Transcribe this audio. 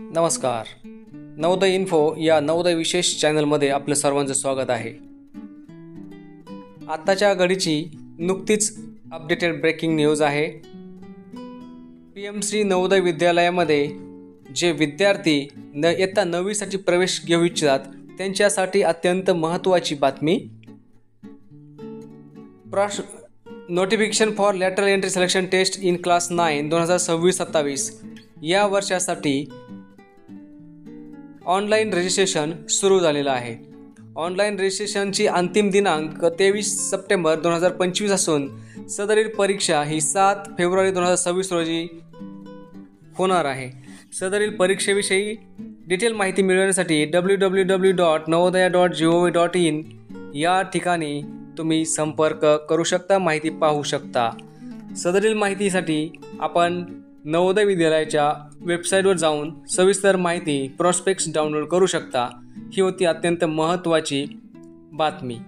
नमस्कार. नवोदय इन्फो या नवोदय विशेष चॅनलमध्ये आपलं सर्वांचं स्वागत आहे. आत्ताच्या घडीची नुकतीच अपडेटेड ब्रेकिंग न्यूज आहे. PMC नवोदय विद्यालयामध्ये जे विद्यार्थी इयत्ता 9वीसाठी प्रवेश घेऊ इच्छितात त्यांच्यासाठी अत्यंत महत्त्वाची बातमी. Notification for lateral entry selection test in class 9 2026-27 या वर्षासाठी ऑनलाईन रजिस्ट्रेशन सुरू झालेलं आहे. ऑनलाईन रजिस्ट्रेशनची अंतिम दिनांक 23 सप्टेंबर 2025 असून सदरील परीक्षा ही 7 फेब्रुवारी 2026 रोजी होणार आहे. सदरील परीक्षेविषयी डिटेल माहिती मिळवण्यासाठी www.navodaya.gov.in या ठिकाणी तुम्ही संपर्क करू शकता, माहिती पाहू शकता. सदरील माहितीसाठी आपण नवोदय विद्यालयाच्या वेबसाईटवर जाऊन सविस्तर माहिती प्रॉस्पेक्ट्स डाउनलोड करू शकता. ही होती अत्यंत महत्त्वाची बातमी.